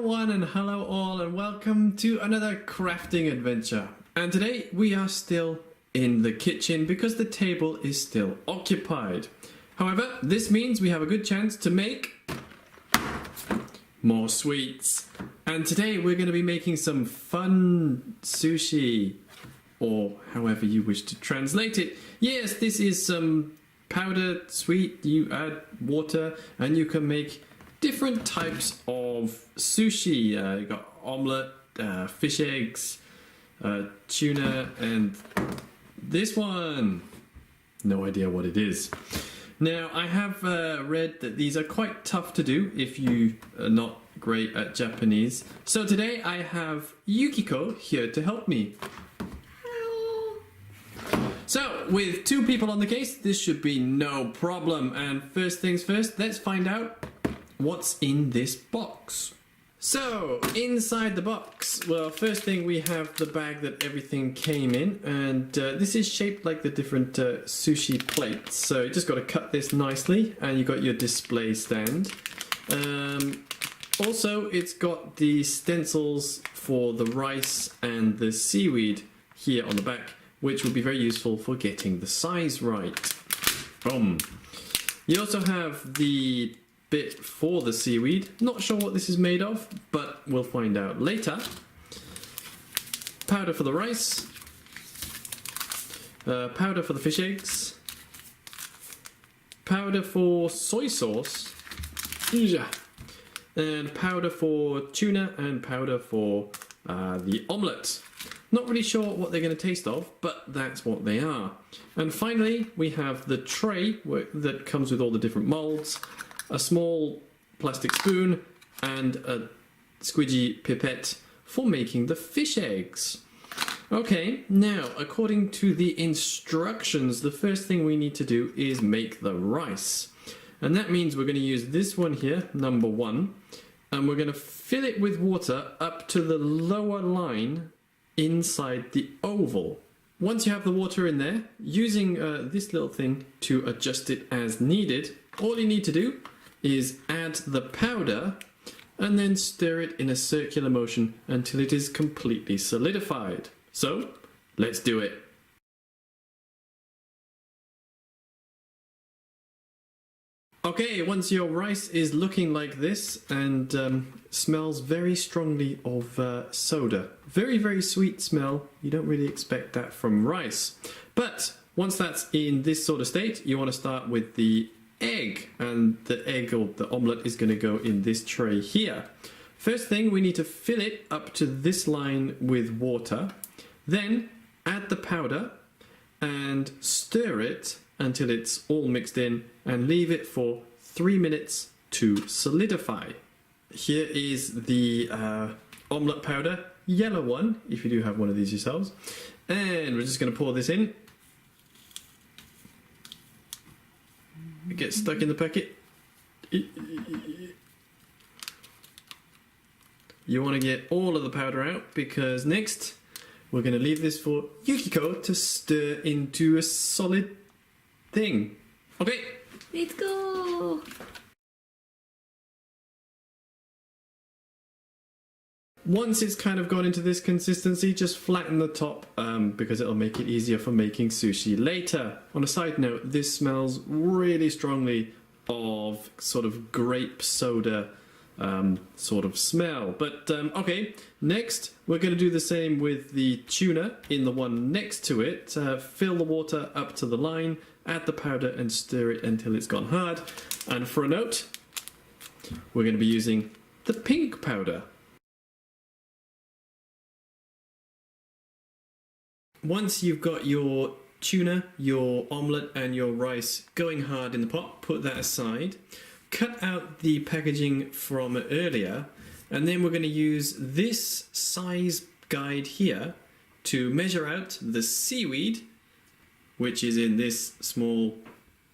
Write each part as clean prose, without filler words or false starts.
one and hello all and welcome to another crafting adventure. And today we are still in the kitchen because the table is still occupied. However, this means we have a good chance to make more sweets. And today we're going to be making some fun sushi, or however you wish to translate it. Yes, this is some powdered sweet. You add water and you can make different types of sushi. You got omelette, fish eggs, tuna, and this one. No idea what it is. Now, I have read that these are quite tough to do if you are not great at Japanese. So today I have Yukiko here to help me. Hello. So, with two people on the case, this should be no problem. And first things first, let's find out what's in this box. So, inside the box, well, first thing we have the bag that everything came in, and this is shaped like the different sushi plates. So you just got to cut this nicely, and you got your display stand. Also, it's got the stencils for the rice and the seaweed here on the back, which will be very useful for getting the size right. Boom. You also have the bit for the seaweed. Not sure what this is made of, but we'll find out later. Powder for the rice. Powder for the fish eggs. Powder for soy sauce. And powder for tuna and powder for the omelette. Not really sure what they're going to taste of, but that's what they are. And finally, we have the tray that comes with all the different molds, a small plastic spoon, and a squidgy pipette for making the fish eggs. Okay, now, according to the instructions, the first thing we need to do is make the rice. And that means we're going to use this one here, number 1, and we're going to fill it with water up to the lower line inside the oval. Once you have the water in there, using this little thing to adjust it as needed, all you need to do is add the powder and then stir it in a circular motion until it is completely solidified. So, let's do it. Okay, once your rice is looking like this and smells very strongly of soda. Very, very sweet smell. You don't really expect that from rice. But once that's in this sort of state, you want to start with the egg. And the egg or the omelette is going to go in this tray here. First thing, we need to fill it up to this line with water. Then add the powder and stir it until it's all mixed in and leave it for 3 minutes to solidify. Here is the omelette powder, yellow one, if you do have one of these yourselves. And we're just going to pour this in. It gets stuck in the packet. You want to get all of the powder out because next we're going to leave this for Yukiko to stir into a solid thing. Okay. Let's go. Once it's kind of gone into this consistency, just flatten the top because it'll make it easier for making sushi later. On a side note, this smells really strongly of sort of grape soda sort of smell. But okay, next we're going to do the same with the tuna in the one next to it. Fill the water up to the line, add the powder and stir it until it's gone hard. And for a note, we're going to be using the pink powder. Once you've got your tuna, your omelette and your rice going hard in the pot, put that aside. Cut out the packaging from earlier, and then we're going to use this size guide here to measure out the seaweed, which is in this small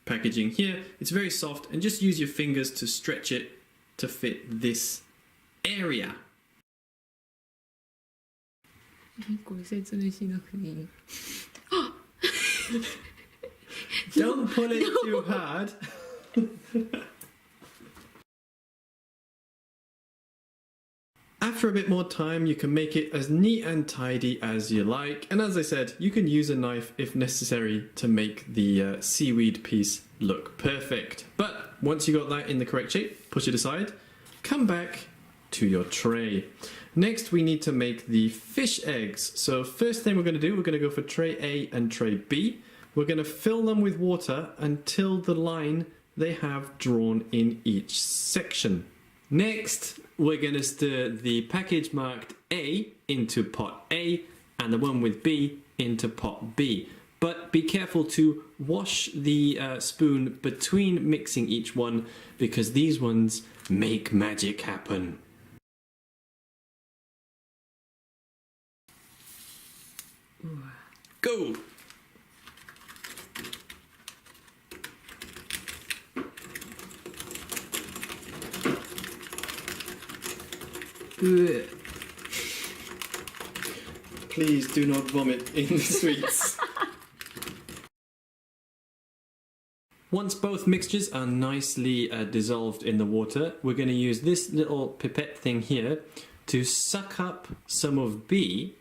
packaging here. It's very soft, and just use your fingers to stretch it to fit this area. Don't pull it too hard. After a bit more time, you can make it as neat and tidy as you like. And as I said, you can use a knife if necessary to make the seaweed piece look perfect. But once you got that in the correct shape, push it aside, come back to your tray. Next, we need to make the fish eggs. So first thing we're going to do, we're going to go for tray A and tray B. We're going to fill them with water until the line they have drawn in each section. Next, we're going to stir the package marked A into pot A and the one with B into pot B. But be careful to wash the spoon between mixing each one because these ones make magic happen. Go! Please do not vomit in the sweets. Once both mixtures are nicely dissolved in the water, we're going to use this little pipette thing here to suck up some of B,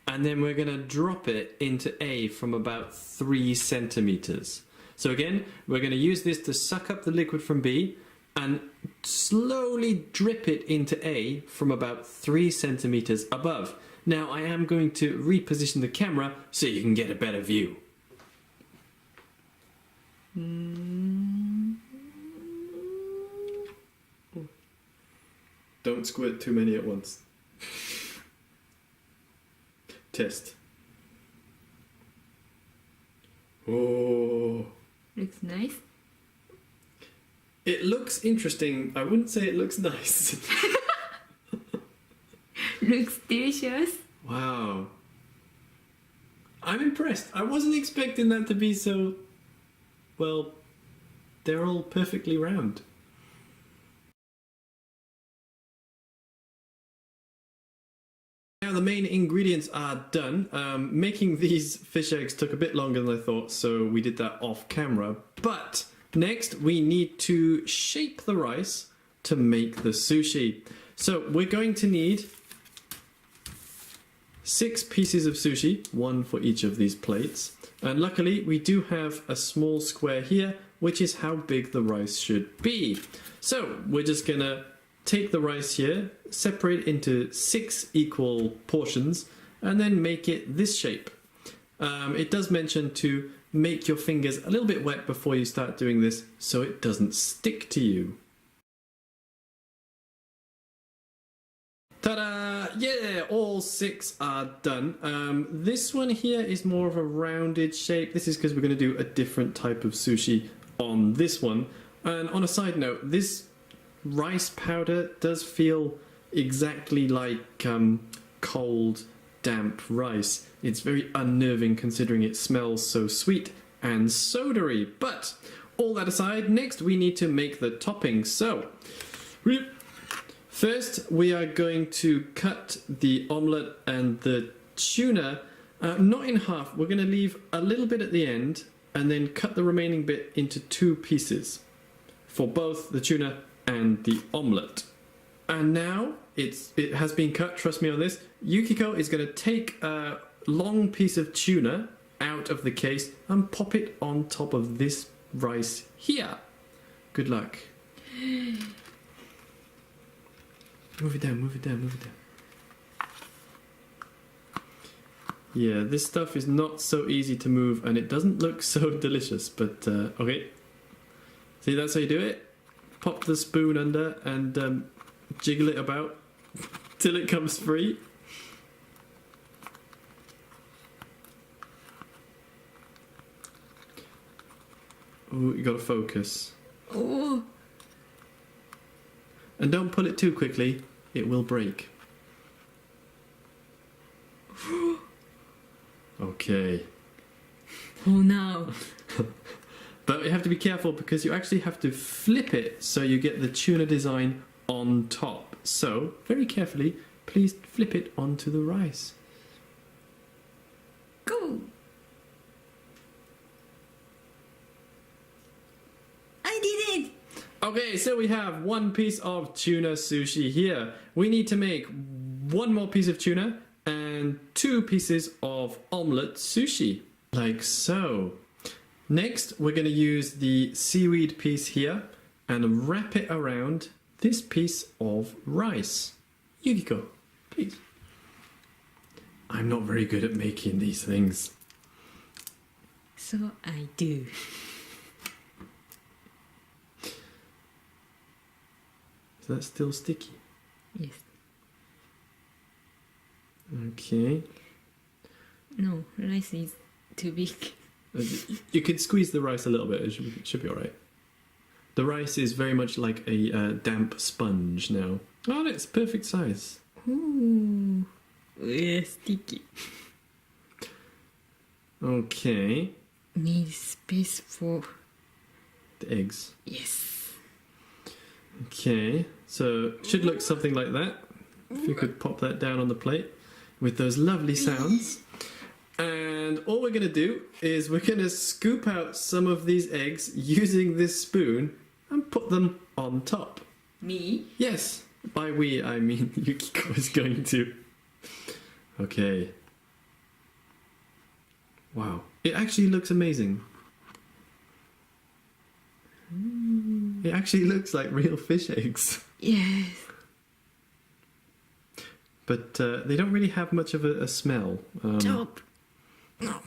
and then we're going to drop it into A from about 3 centimeters. So again, we're going to use this to suck up the liquid from B and slowly drip it into A from about 3 centimeters above. Now I am going to reposition the camera so you can get a better view. Don't squirt too many at once. Test. Oh. Looks nice. It looks interesting. I wouldn't say it looks nice. Looks delicious. Wow. I'm impressed. I wasn't expecting that to be so... Well, they're all perfectly round. Now the main ingredients are done. Making these fish eggs took a bit longer than I thought, so we did that off camera. But next we need to shape the rice to make the sushi. So we're going to need 6 pieces of sushi, 1 for each of these plates. And luckily we do have a small square here, which is how big the rice should be. So we're just gonna take the rice here, separate it into 6 equal portions, and then make it this shape. It does mention to make your fingers a little bit wet before you start doing this so it doesn't stick to you. Ta-da! Yeah, all 6 are done. This one here is more of a rounded shape. This is because we're going to do a different type of sushi on this one. And on a side note, this rice powder does feel exactly like cold, damp rice. It's very unnerving considering it smells so sweet and soda-y. But all that aside, next we need to make the topping. So, first we are going to cut the omelette and the tuna not in half. We're going to leave a little bit at the end and then cut the remaining bit into 2 pieces for both the tuna and the omelette. And now it has been cut, trust me on this. Yukiko is going to take a long piece of tuna out of the case and pop it on top of this rice here. Good luck. Move it down, move it down, move it down. Yeah, this stuff is not so easy to move and it doesn't look so delicious, but okay. See, that's how you do it. Pop the spoon under and jiggle it about till it comes free. Oh, you gotta focus. Oh. And don't pull it too quickly, it will break. Okay. Oh no. But you have to be careful because you actually have to flip it so you get the tuna design on top. So, very carefully, please flip it onto the rice. Go. I did it. Okay, so we have one piece of tuna sushi here. We need to make one more piece of tuna and 2 pieces of omelette sushi, like so. Next, we're going to use the seaweed piece here and wrap it around this piece of rice. Yukiko, please. I'm not very good at making these things. So I do. Is that still sticky? Yes. Okay. No, rice is too big. You can squeeze the rice a little bit. It should be all right. The rice is very much like a damp sponge now. Oh, it's perfect size. Ooh. Yeah, sticky. Okay. Need space for... The eggs. Yes. Okay. So it should look something like that. If you could pop that down on the plate with those lovely sounds. And all we're going to do is we're going to scoop out some of these eggs using this spoon and put them on top. Me? Yes, by we I mean Yukiko is going to. Okay. Wow. It actually looks amazing. It actually looks like real fish eggs. Yes. But they don't really have much of a smell. Top. No.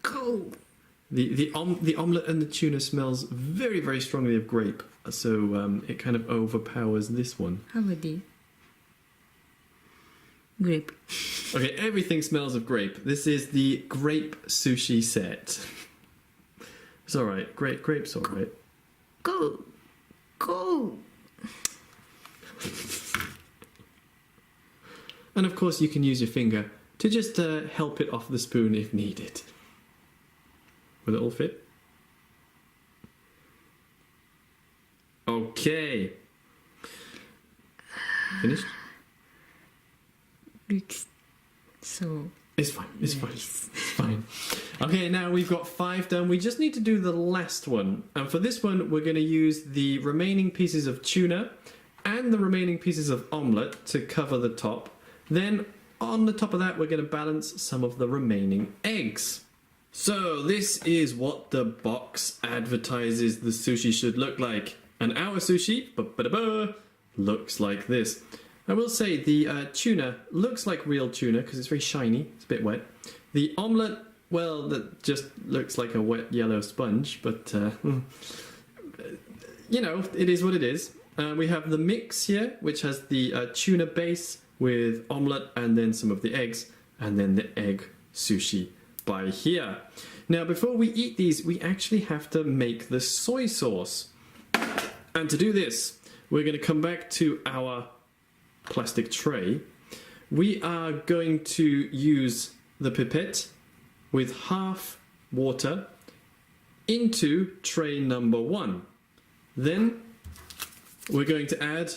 Cold. The omelette and the tuna smells very, very strongly of grape. So it kind of overpowers this one. How about this? Grape. Okay, everything smells of grape. This is the grape sushi set. It's alright. Grape's alright. Go. Go. And of course you can use your finger to just help it off the spoon if needed. Will it all fit? Okay. Finished? Looks so... It's fine. It's fine. nice. It's fine. Okay, now we've got 5 done. We just need to do the last one. And for this one, we're going to use the remaining pieces of tuna and the remaining pieces of omelette to cover the top. Then on the top of that, we're going to balance some of the remaining eggs. So this is what the box advertises the sushi should look like. And our sushi looks like this. I will say the tuna looks like real tuna because it's very shiny. It's a bit wet. The omelette, well, that just looks like a wet yellow sponge. But, you know, it is what it is. We have the mix here, which has the tuna base with omelette and then some of the eggs. And then the egg sushi by here. Now, before we eat these, we actually have to make the soy sauce. And to do this, we're going to come back to our plastic tray. We are going to use the pipette with half water into tray number 1. Then we're going to add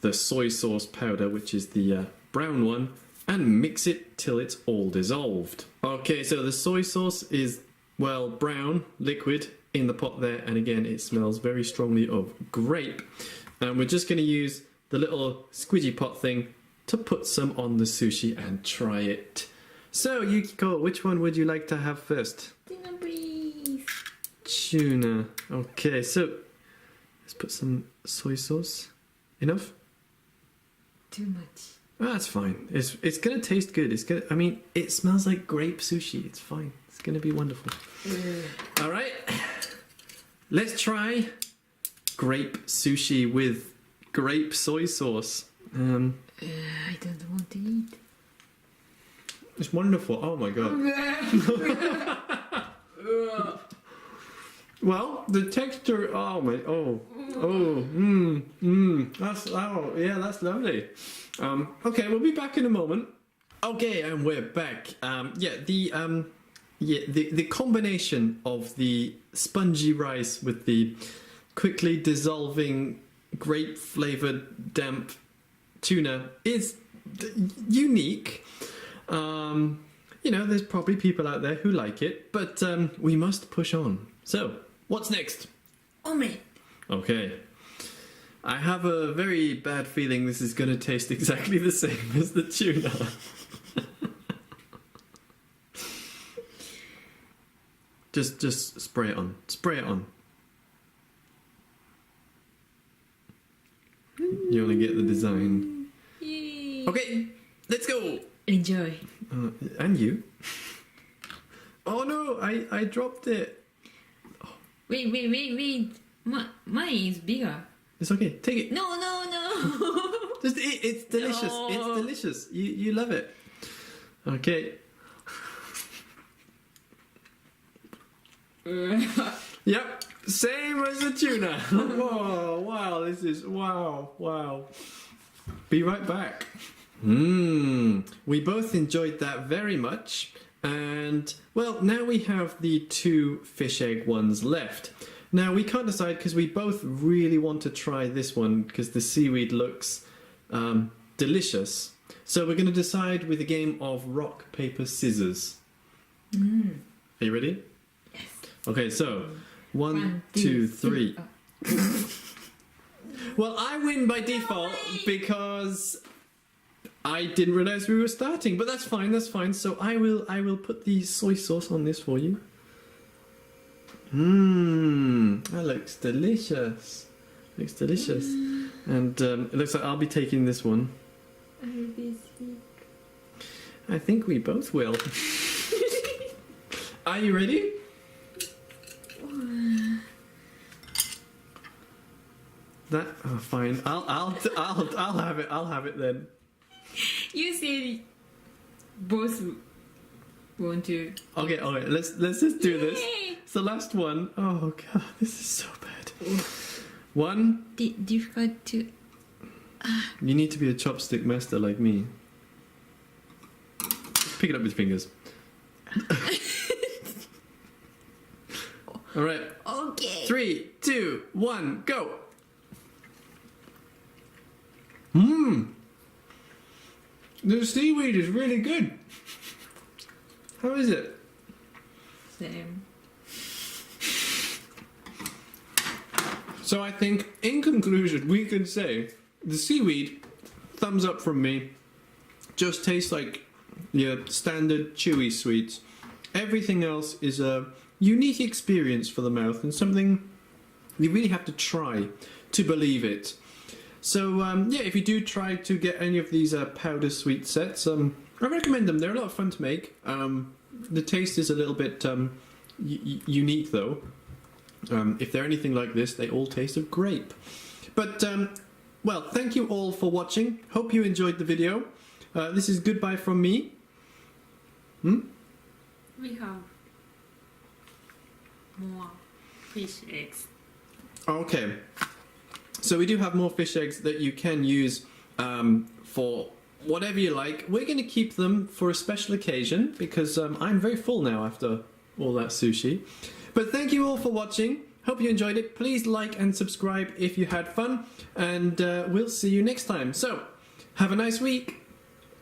the soy sauce powder, which is the brown one, and mix it till it's all dissolved. Okay, so the soy sauce is, well, brown, liquid in the pot there, and again it smells very strongly of grape. And we're just going to use the little squidgy pot thing to put some on the sushi and try it. So, Yukiko, which one would you like to have first? Tuna, please. Tuna. Okay, so let's put some soy sauce. Enough? Too much. Oh, that's fine. It's gonna taste good. I mean, it smells like grape sushi. It's fine. It's gonna be wonderful. All right, let's try grape sushi with grape soy sauce. I don't want to eat. It's wonderful. Oh my god. Well, the texture. Oh my. That's lovely. Okay, we'll be back in a moment. Okay, and we're back. The combination of the spongy rice with the quickly dissolving grape flavored damp tuna is unique. You know, there's probably people out there who like it, but we must push on. So, what's next? Omelette. Okay. I have a very bad feeling this is going to taste exactly the same as the tuna. Just spray it on. Spray it on. You only get the design. Yay. Okay, let's go. Enjoy. And you? Oh no, I dropped it. Wait. Mine is bigger. It's okay. Take it. No. Just eat. It's delicious. No. It's delicious. You love it. Okay. Yep. Same as the tuna. Whoa, wow. This is wow. Be right back. We both enjoyed that very much. And, well, now we have the 2 fish egg ones left. Now, we can't decide because we both really want to try this one because the seaweed looks delicious. So we're going to decide with a game of rock, paper, scissors. Are you ready? Yes. Okay, so 1, 2, 3. Well, I win by default because I didn't realize we were starting, but that's fine. So I will put the soy sauce on this for you. That looks delicious. And it looks like I'll be taking this one. I'll be sick. I think we both will. Are you ready? Fine. I'll have it. I'll have it then. You said both want to. Okay. Let's just do this. Yay! It's the last one. Oh god, this is so bad. 1. Difficult to. You need to be a chopstick master like me. Pick it up with your fingers. All right. Okay. 3, 2, 1, go. The seaweed is really good. How is it? Same. So I think, in conclusion, we can say the seaweed, thumbs up from me, just tastes like your standard chewy sweets. Everything else is a unique experience for the mouth and something you really have to try to believe it. So yeah, if you do try to get any of these powder sweet sets, I recommend them. They're a lot of fun to make. The taste is a little bit unique though. If they're anything like this, they all taste of grape. But well, thank you all for watching. Hope you enjoyed the video. This is goodbye from me. We have more fish eggs. Okay. So we do have more fish eggs that you can use for whatever you like. We're going to keep them for a special occasion because I'm very full now after all that sushi. But thank you all for watching. Hope you enjoyed it. Please like and subscribe if you had fun. And we'll see you next time. So, have a nice week.